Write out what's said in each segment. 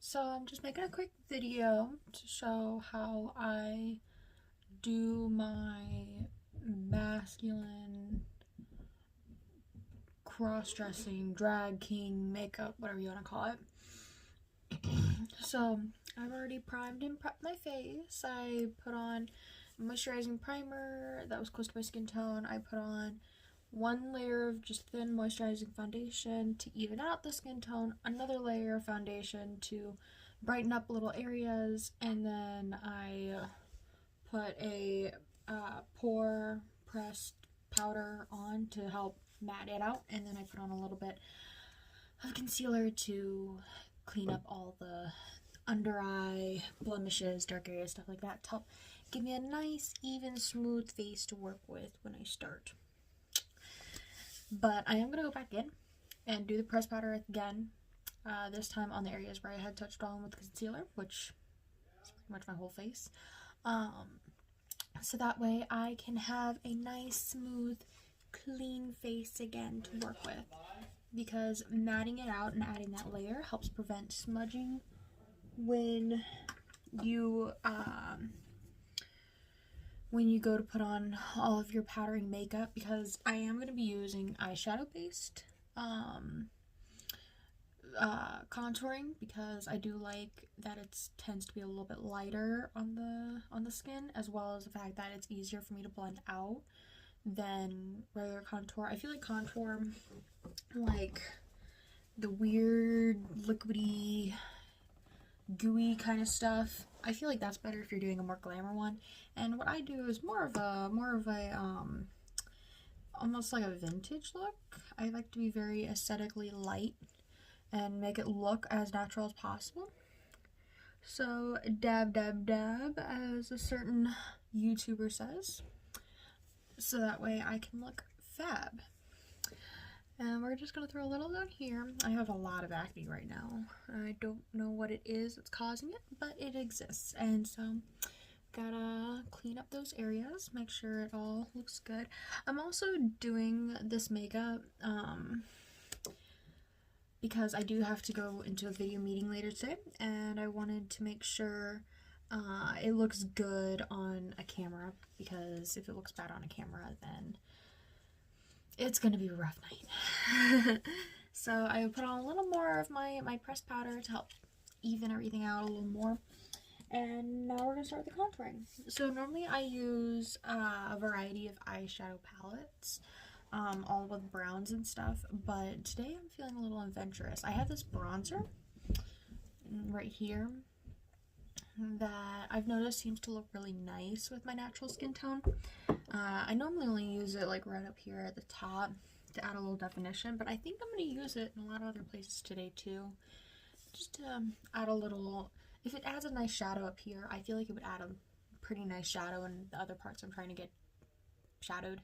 So I'm just making a quick video to show how I do my masculine cross-dressing, drag king makeup, whatever you want to call it. So I've already primed and prepped my face. I put on moisturizing primer that was close to my skin tone. I put on one layer of just thin moisturizing foundation to even out the skin tone, another layer of foundation to brighten up little areas, and then I put a pore pressed powder on to help matte it out, and then I put on a little bit of concealer to clean up all the under eye blemishes, dark areas, stuff like that, to help give me a nice, even, smooth face to work with when I start. But I am going to go back in and do the press powder again, this time on the areas where I had touched on with concealer, which is pretty much my whole face. So that way I can have a nice, smooth, clean face again to work with. Because matting it out and adding that layer helps prevent smudging when you go to put on all of your powdering makeup, because I am going to be using eyeshadow based contouring, because I do like that it tends to be a little bit lighter on the skin, as well as the fact that it's easier for me to blend out than regular contour. I feel like contour, like the weird liquidy gooey kind of stuff, I feel like that's better if you're doing a more glamour one. And what I do is more of a almost like a vintage look. I like to be very aesthetically light and make it look as natural as possible. So dab dab dab, as a certain YouTuber says, so that way I can look fab. And we're just gonna throw a little down here. I have a lot of acne right now. I don't know what it is that's causing it, but it exists. And so gotta clean up those areas, make sure it all looks good. I'm also doing this makeup because I do have to go into a video meeting later today, and I wanted to make sure it looks good on a camera, because if it looks bad on a camera, then it's gonna be a rough night. So I put on a little more of my pressed powder to help even everything out a little more. And now we're gonna start with the contouring. So normally I use a variety of eyeshadow palettes, all with browns and stuff, but today I'm feeling a little adventurous. I have this bronzer right here that I've noticed seems to look really nice with my natural skin tone. I normally only use it like right up here at the top to add a little definition, but I think I'm going to use it in a lot of other places today too, just to add a little. If it adds a nice shadow up here, I feel like it would add a pretty nice shadow in the other parts I'm trying to get shadowed,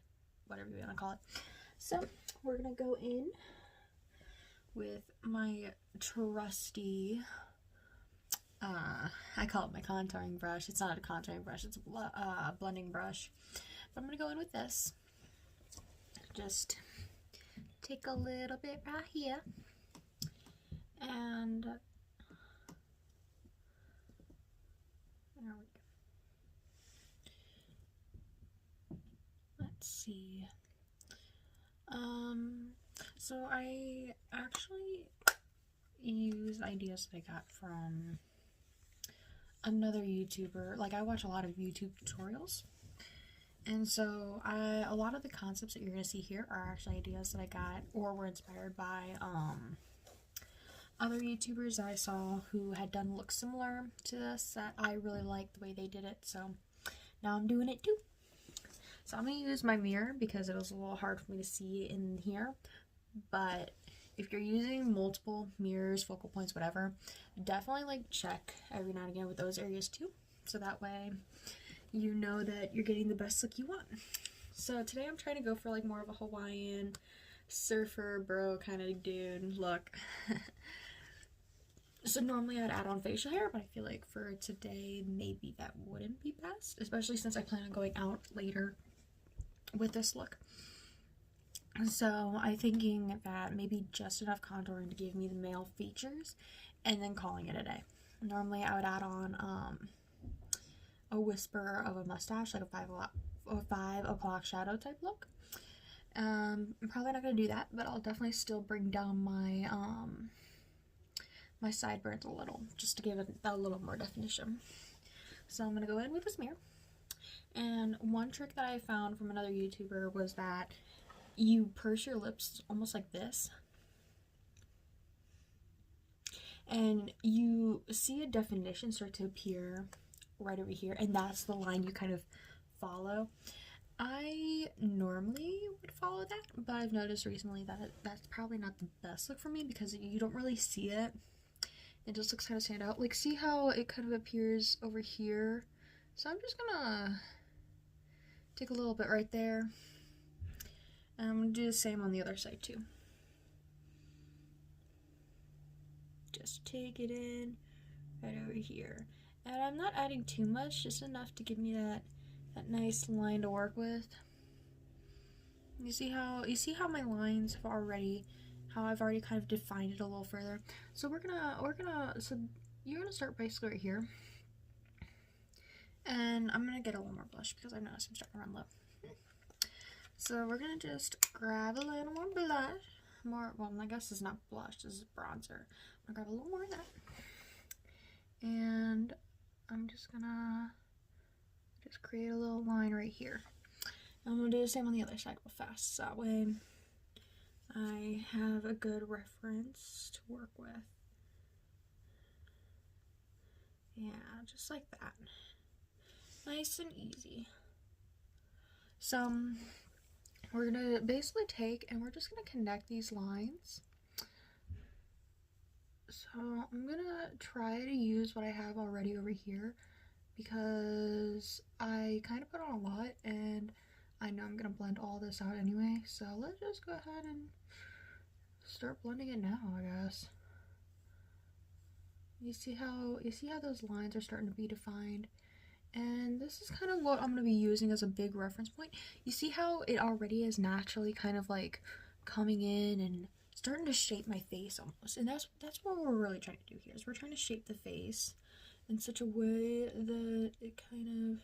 whatever you want to call it. So we're going to go in with my trusty, I call it my contouring brush. It's not a contouring brush, it's a blending brush. But I'm going to go in with this. Just take a little bit right here. And there we go. Let's see. So I actually use ideas that I got from another YouTuber. Like, I watch a lot of YouTube tutorials, and so a lot of the concepts that you're gonna see here are actually ideas that I got or were inspired by other YouTubers that I saw who had done looks similar to this, that I really liked the way they did it, so now I'm doing it too. So I'm gonna use my mirror because it was a little hard for me to see in here, but if you're using multiple mirrors, focal points, whatever, definitely like check every now and again with those areas too, so that way you know that you're getting the best look you want. So today I'm trying to go for like more of a Hawaiian surfer bro kind of dude look. So normally I'd add on facial hair, but I feel like for today maybe that wouldn't be best, especially since I plan on going out later with this look. So I'm thinking that maybe just enough contouring to give me the male features, and then calling it a day. Normally I would add on a whisper of a mustache, like a 5 o'clock shadow type look. I'm probably not going to do that, but I'll definitely still bring down my my sideburns a little, just to give it a little more definition. So I'm going to go in with this mirror. And one trick that I found from another YouTuber was that you purse your lips almost like this. And you see a definition start to appear right over here, and that's the line you kind of follow. I normally would follow that, but I've noticed recently that that's probably not the best look for me because you don't really see it. It just looks kind of stand out. Like, see how it kind of appears over here? So I'm just gonna take a little bit right there. And I'm gonna do the same on the other side too. Just take it in right over here. And I'm not adding too much, just enough to give me that nice line to work with. You see how my lines have already, how I've already kind of defined it a little further. So so you're gonna start basically right here. And I'm gonna get a little more blush because I've noticed I'm starting to run low. So we're gonna just grab a little more blush. Well, I guess it's not blush, this is bronzer. I'm gonna grab a little more of that. And I'm just gonna create a little line right here. I'm gonna do the same on the other side real fast, so that way I have a good reference to work with. Yeah, just like that. Nice and easy. So we're gonna basically take and we're just gonna connect these lines. So I'm gonna try to use what I have already over here because I kind of put on a lot and I know I'm gonna blend all this out anyway. So let's just go ahead and start blending it now, I guess. You see how those lines are starting to be defined? And this is kind of what I'm going to be using as a big reference point. You see how it already is naturally kind of like coming in and starting to shape my face almost. And that's what we're really trying to do here, is we're trying to shape the face in such a way that it kind of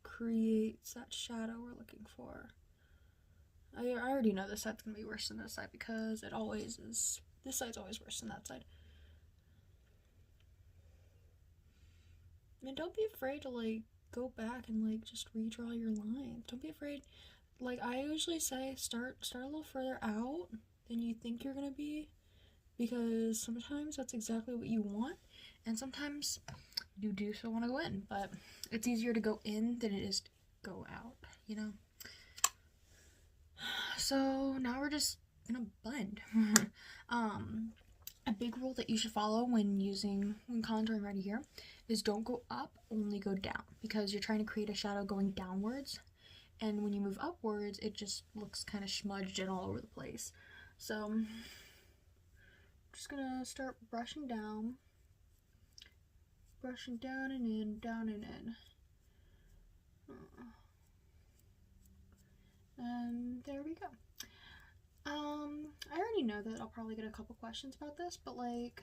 creates that shadow we're looking for. I already know this side's going to be worse than this side because it always is. This side's always worse than that side. And don't be afraid to like go back and like just redraw your lines. Don't be afraid. Like I usually say, start a little further out than you think you're gonna be, because sometimes that's exactly what you want, and sometimes you do still want to go in, but it's easier to go in than it is to go out, you know. So now we're just gonna blend. A big rule that you should follow when contouring right here is don't go up, only go down, because you're trying to create a shadow going downwards, and when you move upwards it just looks kind of smudged and all over the place. So I'm just gonna start brushing down and in, down and in. And there we go. I already know that I'll probably get a couple questions about this, but like,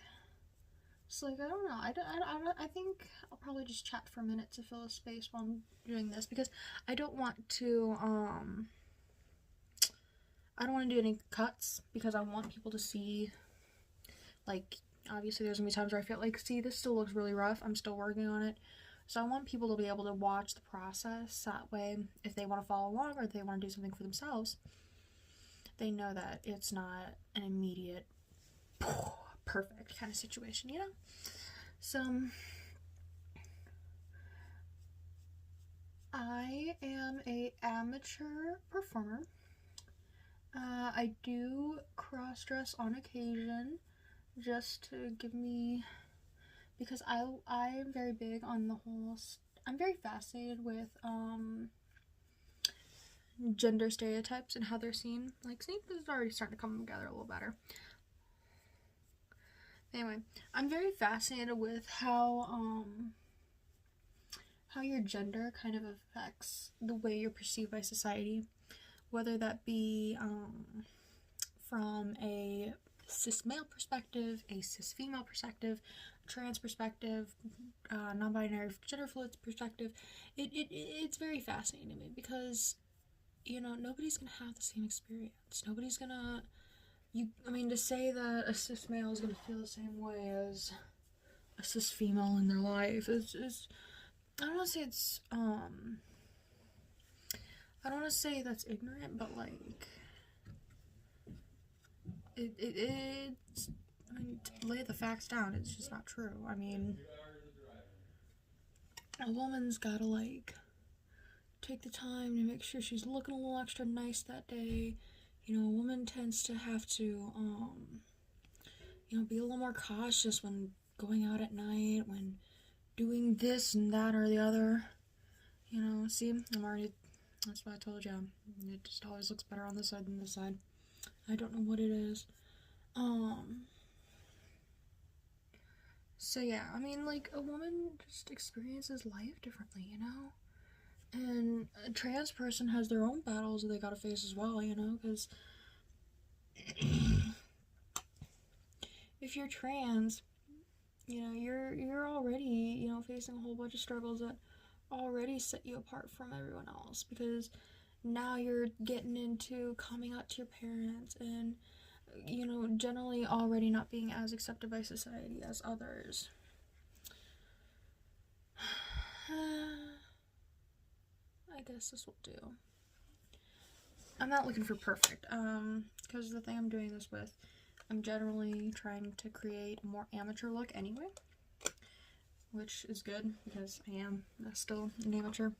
just like, I don't know. I think I'll probably just chat for a minute to fill the space while I'm doing this, because I don't want to do any cuts, because I want people to see, like, obviously there's gonna be times where I feel like, see, this still looks really rough, I'm still working on it. So I want people to be able to watch the process, that way if they want to follow along or if they want to do something for themselves, they know that it's not an immediate perfect kind of situation, you know? So I am an amateur performer. I do cross-dress on occasion, just to give me, because I am very big on the whole, I'm very fascinated with gender stereotypes and how they're seen. Like, Snape is already starting to come together a little better. Anyway, I'm very fascinated with how your gender kind of affects the way you're perceived by society, whether that be from a cis male perspective, a cis female perspective, trans perspective, non-binary gender fluid perspective. It's very fascinating to me because, you know, nobody's gonna have the same experience. Nobody's gonna, to say that a cis male is gonna feel the same way as a cis female in their life is I don't want to say it's I don't want to say that's ignorant, but like it's, I mean, to lay the facts down, it's just not true. I mean, a woman's gotta like take the time to make sure she's looking a little extra nice that day. You know, a woman tends to have to be a little more cautious when going out at night, when doing this and that or the other. You know, see, that's why I told you, it just always looks better on this side than this side. I don't know what it is. So yeah, I mean, like, a woman just experiences life differently, you know? And a trans person has their own battles that they gotta face as well, you know? Because if you're trans, you know, you're already, you know, facing a whole bunch of struggles that already set you apart from everyone else, because now you're getting into coming out to your parents and, you know, generally already not being as accepted by society as others. I guess this will do. I'm not looking for perfect, because the thing I'm doing this with, I'm generally trying to create a more amateur look anyway, which is good because I am still an amateur.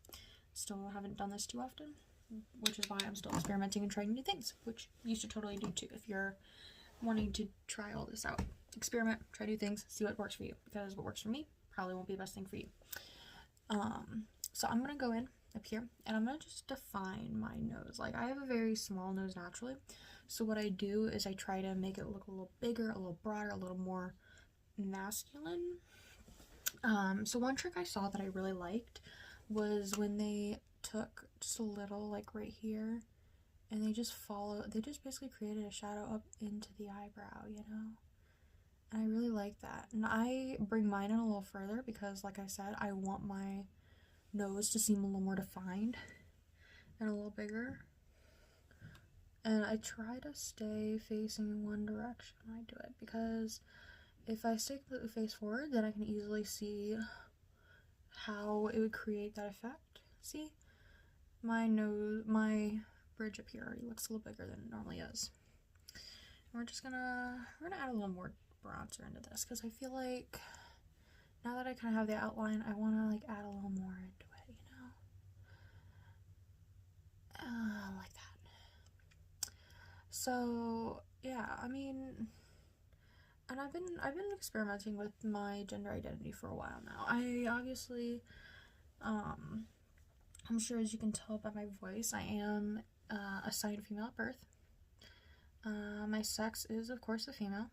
Still haven't done this too often, which is why I'm still experimenting and trying new things, which you should totally do too if you're wanting to try all this out. Experiment, try new things, see what works for you, because what works for me probably won't be the best thing for you. So I'm gonna go in up here and I'm gonna just define my nose. Like, I have a very small nose naturally, so what I do is I try to make it look a little bigger, a little broader, a little more masculine. So one trick I saw that I really liked was when they took just a little, like right here, and they just basically created a shadow up into the eyebrow, you know? And I really like that. And I bring mine in a little further because, like I said, I want my nose to seem a little more defined and a little bigger. And I try to stay facing in one direction when I do it, because if I stay completely face forward, then I can easily see how it would create that effect. See? My bridge up here already looks a little bigger than it normally is. And we're gonna add a little more bronzer into this, because I feel like now that I kind of have the outline, I want to like add a little more into it, you know? Like that. So yeah, I mean, and I've been experimenting with my gender identity for a while now. I obviously, I'm sure as you can tell by my voice, I am assigned female at birth. My sex is, of course, a female.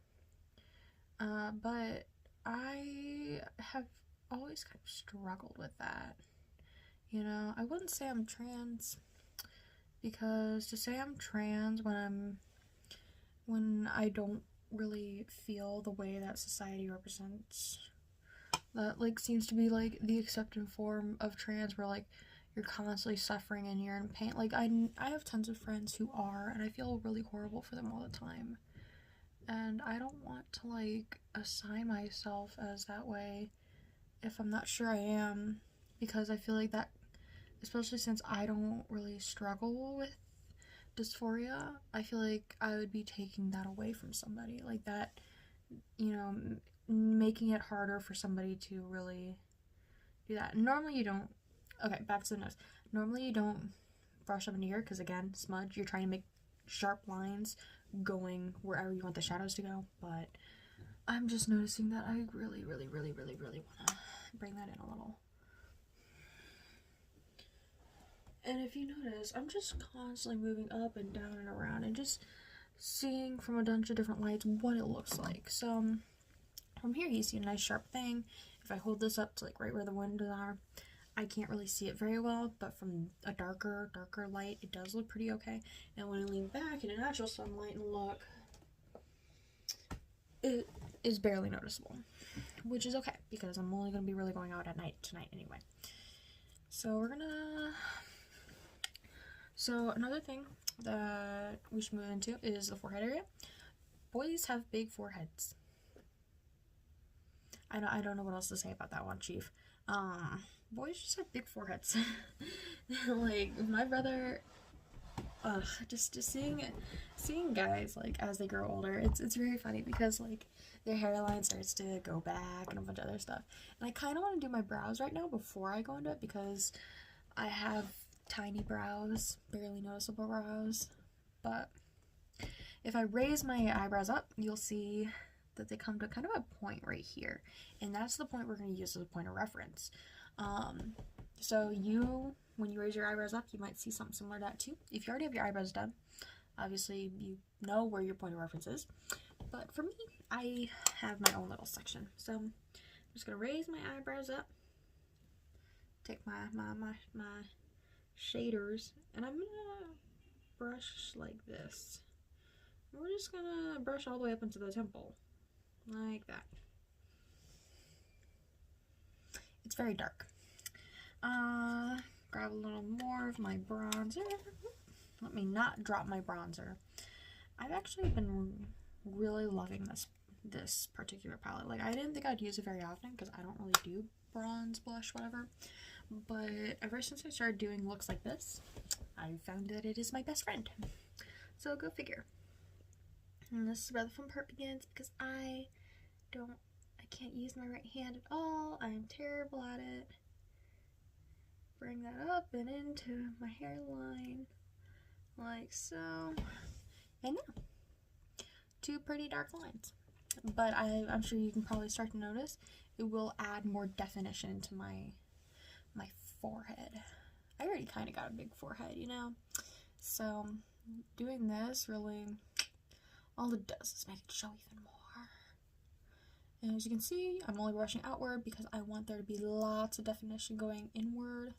But I have always kind of struggled with that. You know, I wouldn't say I'm trans, because to say I'm trans when I don't really feel the way that society represents, that like seems to be like the accepted form of trans, where like you're constantly suffering and you're in pain. Like I have tons of friends who are, and I feel really horrible for them all the time. And I don't want to like assign myself as that way if I'm not sure I am, because I feel like that, especially since I don't really struggle with dysphoria, I feel like I would be taking that away from somebody, like that, you know, making it harder for somebody to really do that. Normally you don't, okay, back to the nose. Normally you don't brush up into here, because again, smudge, you're trying to make sharp lines going wherever you want the shadows to go, but I'm just noticing that I really want to bring that in a little. And if you notice, I'm just constantly moving up and down and around and just seeing from a bunch of different lights what it looks like. So from here you see a nice sharp thing. If I hold this up to like right where the windows are, I can't really see it very well, but from a darker light, it does look pretty okay. And when I lean back in a natural sunlight and look, it is barely noticeable, which is okay because I'm only going to be really going out at night tonight anyway. So another thing that we should move into is the forehead area. Boys have big foreheads. I don't know what else to say about that one, Chief. Boys just have big foreheads. Like, my brother, just seeing guys, like, as they grow older, it's very funny because, like, their hairline starts to go back and a bunch of other stuff. And I kind of want to do my brows right now before I go into it because I have tiny brows, barely noticeable brows. But if I raise my eyebrows up, you'll see that they come to kind of a point right here. And that's the point we're going to use as a point of reference. So when you raise your eyebrows up, you might see something similar to that too. If you already have your eyebrows done, obviously you know where your point of reference is. But for me, I have my own little section. So I'm just going to raise my eyebrows up, take my shaders, and I'm going to brush like this. And we're just going to brush all the way up into the temple. Like that. It's very dark. Grab a little more of my bronzer. Let me not drop my bronzer. I've actually been really loving this particular palette. Like, I didn't think I'd use it very often because I don't really do bronze, blush, whatever. But ever since I started doing looks like this, I found that it is my best friend. So go figure. And this is where the fun part begins because I can't use my right hand at all. I'm terrible at it. Bring that up and into my hairline like so. And now, two pretty dark lines. But I'm sure you can probably start to notice it will add more definition to my forehead. I already kind of got a big forehead, you know? So doing this really, all it does is make it show even more. And as you can see, I'm only brushing outward because I want there to be lots of definition going inward.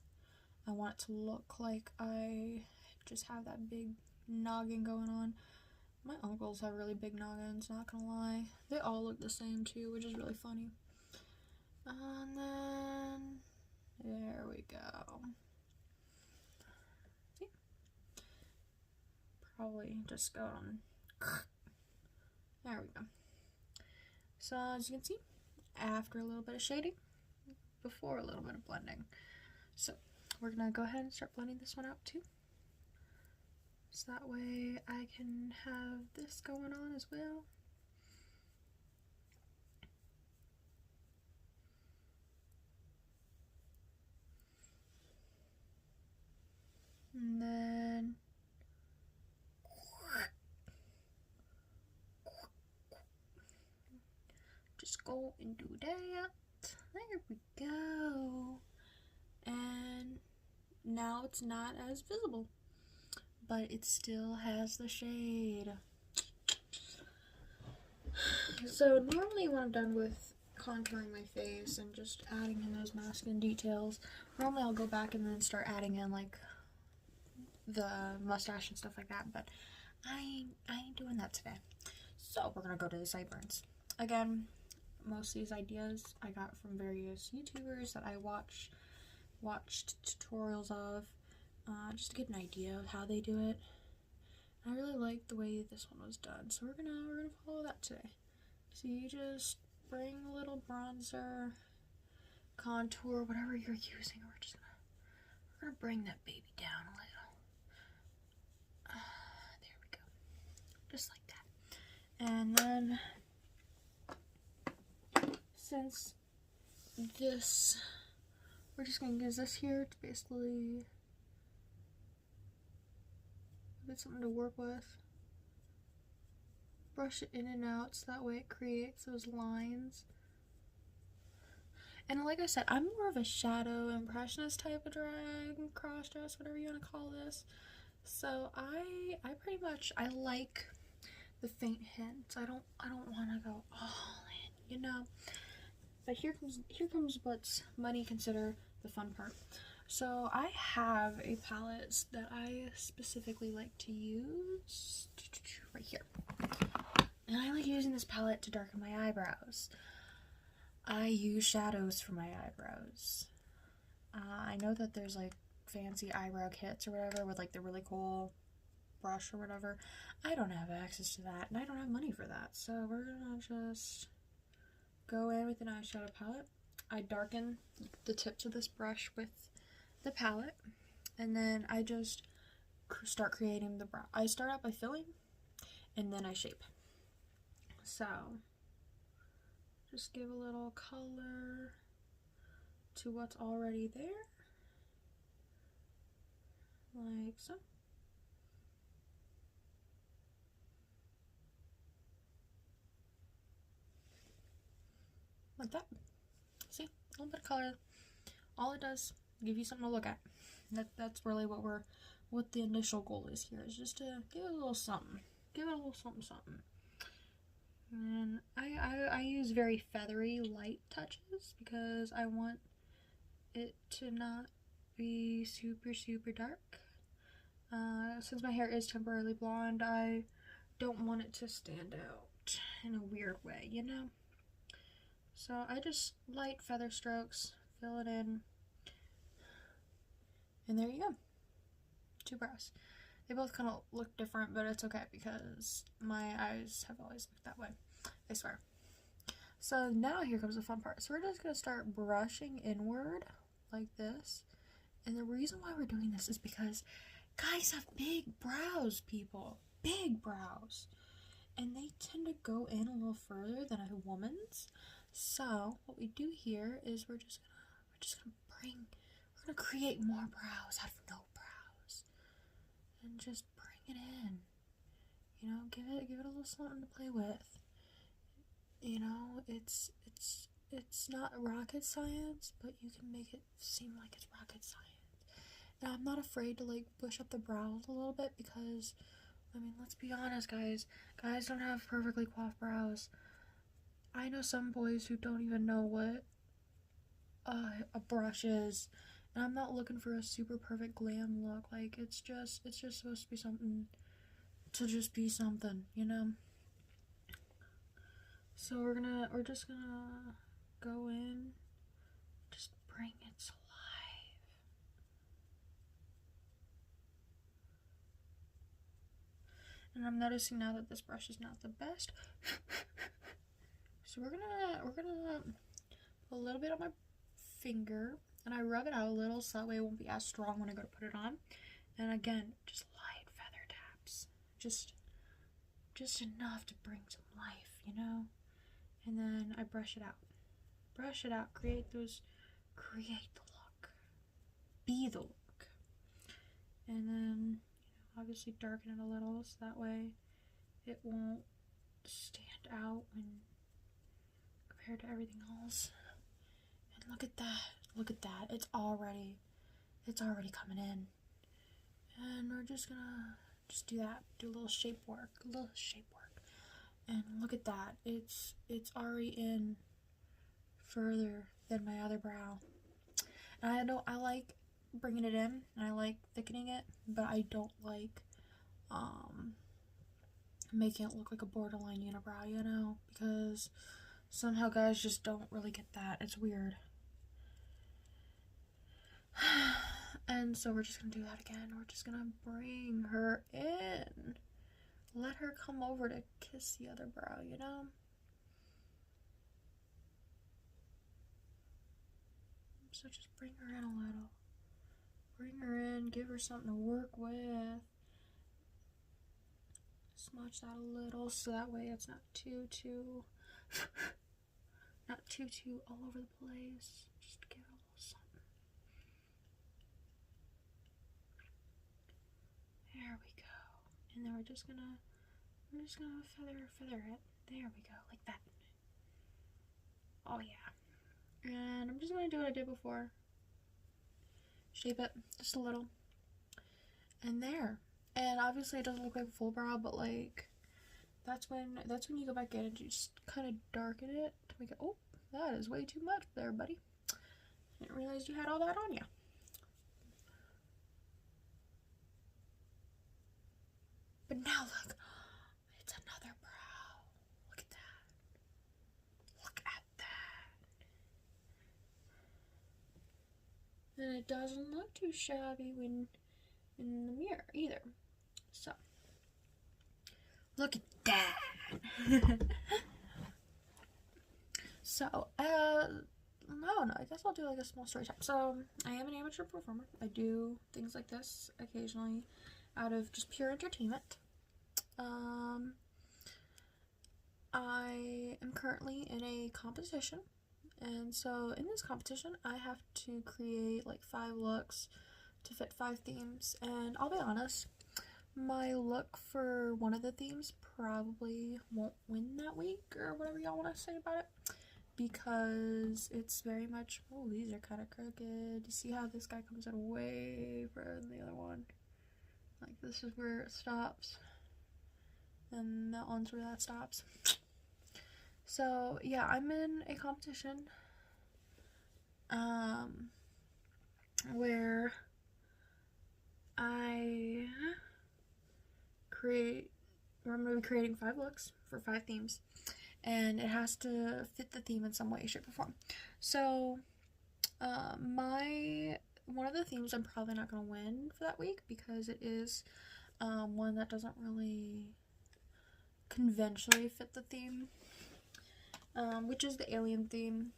I want it to look like I just have that big noggin going on. My uncles have really big noggins, not gonna lie. They all look the same too, which is really funny. And then, there we go. See? Probably just go on. There we go. So as you can see, after a little bit of shading, before a little bit of blending. So we're gonna go ahead and start blending this one out too. So that way I can have this going on as well. And then just go and do that. There we go. And now it's not as visible, but it still has the shade. So normally when I'm done with contouring my face and just adding in those masculine details, normally I'll go back and then start adding in like the mustache and stuff like that, but I ain't doing that today. So we're gonna go to the sideburns. Again, most of these ideas I got from various YouTubers that I watched tutorials of, just to get an idea of how they do it. I really like the way this one was done, so we're gonna follow that today. So you just bring a little bronzer, contour, whatever you're using. We're gonna bring that baby down a little. There we go, just like that. And then since this, we're just gonna use this here to basically get something to work with. Brush it in and out so that way it creates those lines. And like I said, I'm more of a shadow impressionist type of drag, cross dress, whatever you want to call this. So I pretty much, I like the faint hints. I don't want to go all in, you know. But here comes what's money consider the fun part. So I have a palette that I specifically like to use right here. And I like using this palette to darken my eyebrows. I use shadows for my eyebrows. I know that there's like fancy eyebrow kits or whatever with like the really cool brush or whatever. I don't have access to that, and I don't have money for that. So we're gonna just go in with an eyeshadow palette. I darken the tips of this brush with the palette, and then I just start creating the brow. I start out by filling, and then I shape. So just give a little color to what's already there, like so. Like that. See, a little bit of color. All it does, give you something to look at. That's really what the initial goal is here, is just to give it a little something. Give it a little something, something. And I use very feathery light touches because I want it to not be super, super dark. Since my hair is temporarily blonde, I don't want it to stand out in a weird way, you know? So I just light feather strokes, fill it in, and there you go. 2 brows. They both kind of look different, but it's okay because my eyes have always looked that way, I swear. So now here comes the fun part. So we're just going to start brushing inward like this. And the reason why we're doing this is because guys have big brows, people. Big brows. And they tend to go in a little further than a woman's. So what we do here is we're gonna create more brows out of no brows. And just bring it in. You know, give it a little something to play with. You know, it's not rocket science, but you can make it seem like it's rocket science. And I'm not afraid to like push up the brows a little bit because, I mean, let's be honest, guys. Guys don't have perfectly coiffed brows. I know some boys who don't even know what a brush is, and I'm not looking for a super perfect glam look. Like, it's just supposed to be something to just be something, you know? So we're just gonna go in, just bring it to life. And I'm noticing now that this brush is not the best. So we're gonna put a little bit on my finger, and I rub it out a little so that way it won't be as strong when I go to put it on. And again, just light feather taps, just enough to bring some life, you know. And then I brush it out, create the look, be the look. And then, obviously darken it a little so that way it won't stand out when compared to everything else. And look at that, it's already coming in. And we're just gonna do that, do a little shape work. And look at that, it's already in further than my other brow. And I like bringing it in, and I like thickening it, but I don't like making it look like a borderline unibrow, you know, because somehow guys just don't really get that. It's weird. And so we're just gonna do that again. We're just gonna bring her in, let her come over to kiss the other brow, you know. So just bring her in a little. Bring her in, give her something to work with. Smudge that a little so that way it's not too all over the place. Just give her a little something. There we go. And then we're just gonna feather it. There we go, like that. Oh yeah. And I'm just gonna do what I did before. Shape it just a little. And there. And obviously it doesn't look like a full brow, but like that's when you go back in and you just kind of darken it to make it. Oh, that is way too much there, buddy. Didn't realize you had all that on you. But now look, it's another brow. and it doesn't look too shabby when in the mirror either. So, look at that. So, no, I guess I'll do like a small story time. So, I am an amateur performer. I do things like this occasionally out of just pure entertainment. I am currently in a competition, and so in this competition, I have to create like 5 looks to fit 5 themes, and I'll be honest, my look for one of the themes probably won't win that week, or whatever y'all want to say about it, because it's very much, oh, these are kind of crooked. You see how this guy comes in way further than the other one? Like, this is where it stops, and that one's where that stops. So, yeah, I'm in a competition, where I'm going to be creating 5 looks for 5 themes, and it has to fit the theme in some way, shape, or form. So, one of the themes I'm probably not going to win for that week, because it is, one that doesn't really conventionally fit the theme, which is the alien theme.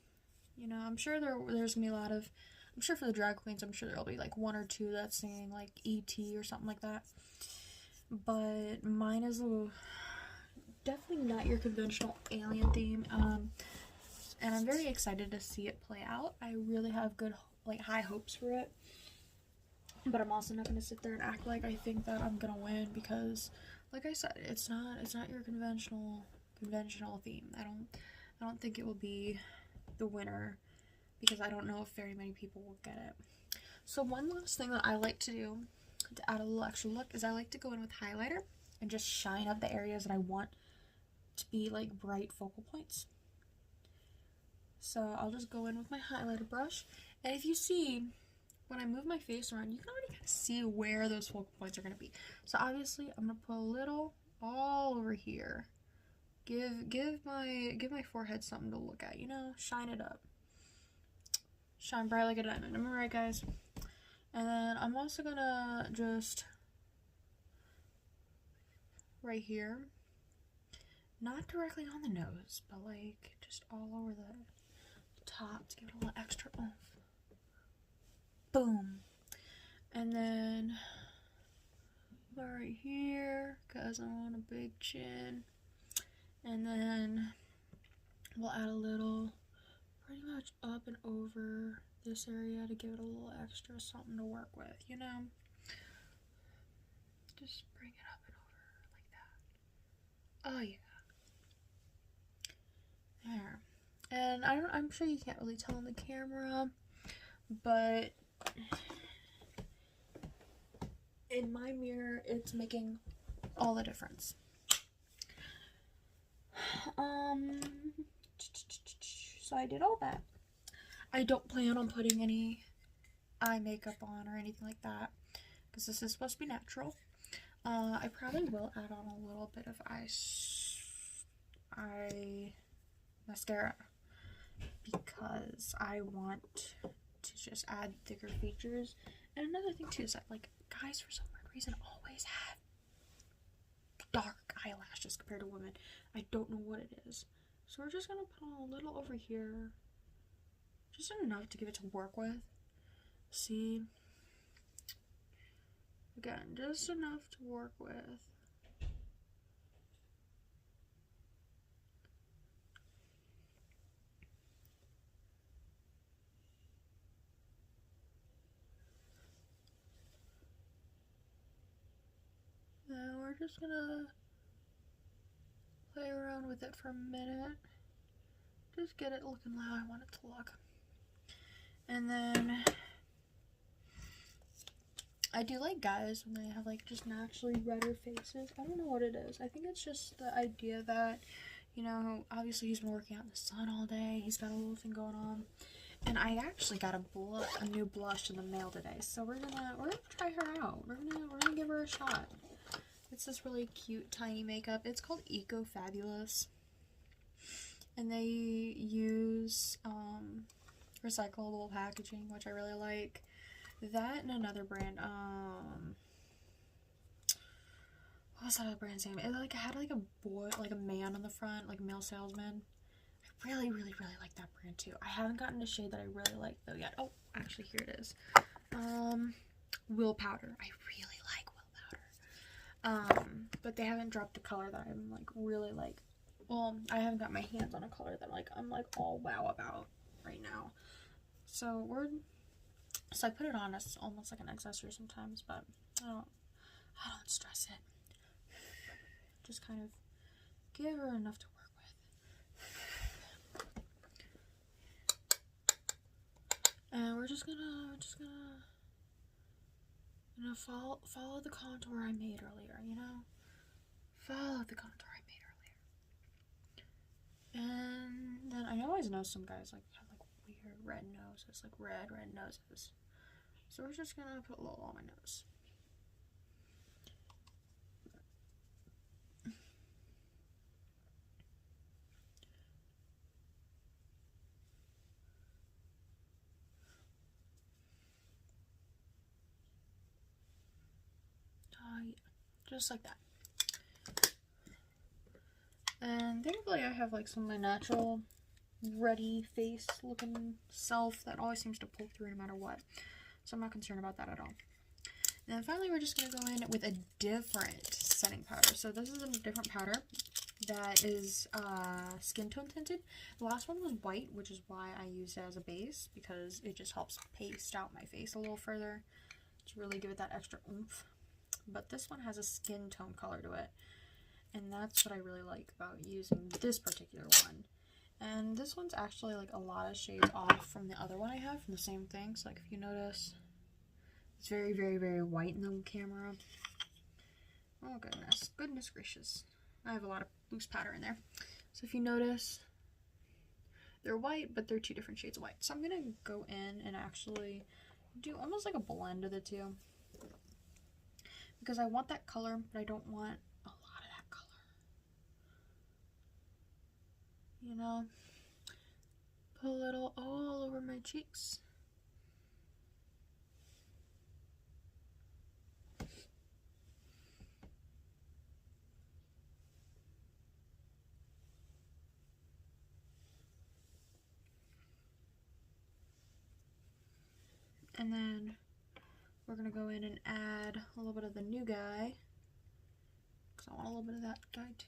You know, I'm sure there's gonna be a lot of, I'm sure for the drag queens, I'm sure there'll be like 1 or 2 that's singing like E.T. or something like that. But mine is definitely not your conventional alien theme. And I'm very excited to see it play out. I really have good, like, high hopes for it. But I'm also not gonna sit there and act like I think that I'm gonna win, because, like I said, it's not your conventional theme. I don't think it will be the winner, because I don't know if very many people will get it. So one last thing that I like to do to add a little extra look is I like to go in with highlighter and just shine up the areas that I want to be like bright focal points. So I'll just go in with my highlighter brush, and if you see, when I move my face around, you can already kind of see where those focal points are going to be. So obviously I'm going to put a little all over here. Give my forehead something to look at, you know, shine it up. Shine bright like a diamond. Am I right, guys? And then I'm also gonna just right here, not directly on the nose, but like just all over the top to give it a little extra oomph. Boom. And then right here, cause I want a big chin. And then we'll add a little, pretty much up and over this area to give it a little extra something to work with, you know? Just bring it up and over like that. Oh yeah. There. And I'm sure you can't really tell on the camera, but in my mirror, it's making all the difference. So I did all that. I don't plan on putting any eye makeup on or anything like that, because this is supposed to be natural. I probably will add on a little bit of eye mascara, because I want to just add thicker features. And another thing too is that, like, guys for some weird reason always have dark eyelashes compared to women. I don't know what it is. So we're just gonna put on a little over here, just enough to give it to work with. See? Again, just enough to work with. Now we're just gonna play around with it for a minute. Just get it looking how I want it to look. And then I do like guys when they have like just naturally redder faces. I don't know what it is. I think it's just the idea that, you know, obviously he's been working out in the sun all day. He's got a little thing going on. And I actually got a new blush in the mail today. So we're gonna try her out. We're gonna give her a shot. It's this really cute tiny makeup. It's called Eco Fabulous. And they use recyclable packaging, which I really like. That and another brand, what was that brand's name? It like had like a boy, like a man on the front, like a male salesman. I really, really, really like that brand too. I haven't gotten a shade that I really like though yet. Oh, actually here it is. Will Powder. I really like Will Powder. But they haven't dropped a color that I'm like really like. Well, I haven't got my hands on a color that like I'm like all wow about right now. So I put it on as almost like an accessory sometimes, but I don't stress it. Just kind of give her enough to work with. And we're just gonna follow the contour I made earlier, you know? Follow the contour I made earlier. And then I always know some guys like have like weird red noses, like red noses. So we're just gonna put a little on my nose. Yeah. Just like that. And thankfully I have like some of my natural ready face looking self that always seems to pull through no matter what. So I'm not concerned about that at all. And then finally we're just going to go in with a different setting powder. So this is a different powder that is skin tone tinted. The last one was white, which is why I use it as a base, because it just helps paste out my face a little further to really give it that extra oomph. But this one has a skin tone color to it, and that's what I really like about using this particular one. And this one's actually like a lot of shades off from the other one I have from the same thing. So like if you notice, it's very, very, very white in the camera. Oh goodness gracious. I have a lot of loose powder in there. So if you notice, they're white, but they're two different shades of white. So I'm gonna go in and actually do almost like a blend of the two, because I want that color, but I don't want a lot of that color. You know, put a little all over my cheeks. And then we're gonna go in and add a little bit of the new guy, because I want a little bit of that guy too.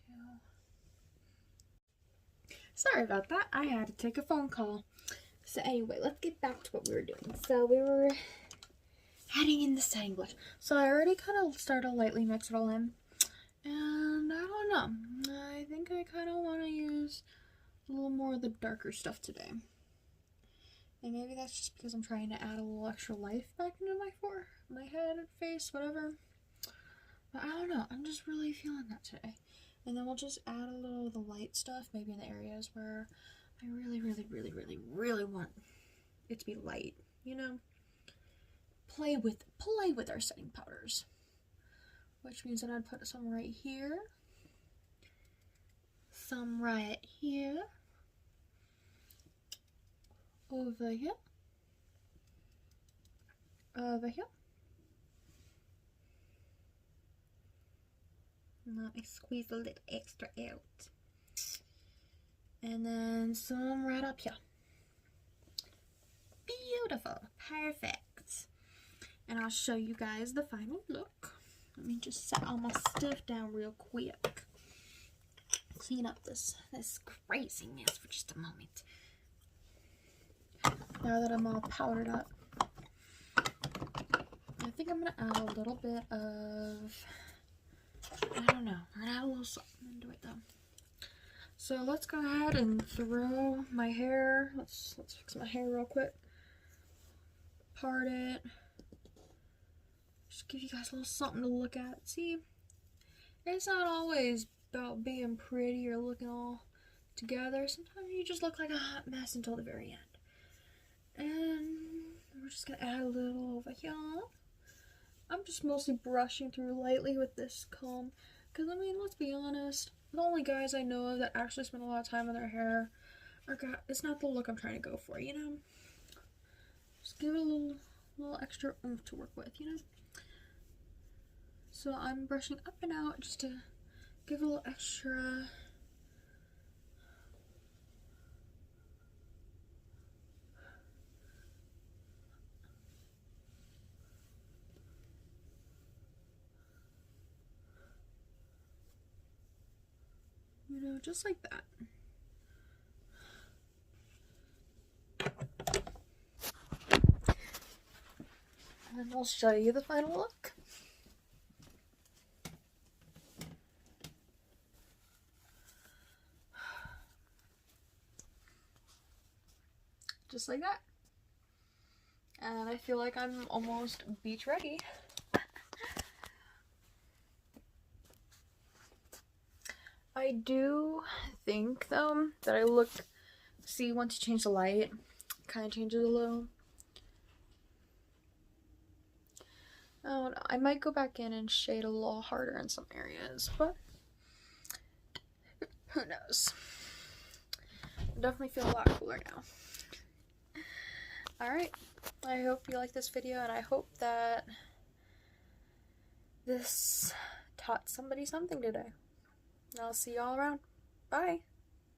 Sorry about that, I had to take a phone call. So anyway, let's get back to what we were doing. So we were adding in the setting blush. So I already kind of started to lightly mix it all in. And I don't know, I think I kind of want to use a little more of the darker stuff today. And maybe that's just because I'm trying to add a little extra life back into my head, face, whatever. But I don't know, I'm just really feeling that today. And then we'll just add a little of the light stuff, maybe in the areas where I really, really, really, really, really want it to be light, you know? Play with our setting powders. Which means that I'd put some right here. Some right here. Over here. Over here. And let me squeeze a little extra out. And then some right up here. Beautiful. Perfect. And I'll show you guys the final look. Let me just set all my stuff down real quick. Clean up this crazy mess for just a moment. Now that I'm all powdered up, I think I'm going to add a little bit of, I don't know, I'm going to add a little something into it though. So let's go ahead and throw my hair, let's fix my hair real quick. Part it. Just give you guys a little something to look at. See, it's not always about being pretty or looking all together. Sometimes you just look like a hot mess until the very end. And we're just gonna add a little over here. I'm just mostly brushing through lightly with this comb, because I mean, let's be honest, the only guys I know of that actually spend a lot of time on their hair are it's not the look I'm trying to go for, you know? Just give it a a little extra oomph to work with, you know? So I'm brushing up and out just to give a little extra. You know, just like that. And I'll show you the final look. Just like that. And I feel like I'm almost beach ready. I do think though that I look, see, once you change the light, kind of changes a little. Oh, I might go back in and shade a little harder in some areas, but who knows. I definitely feel a lot cooler now. Alright, I hope you like this video, and I hope that this taught somebody something today. I'll see y'all around. Bye!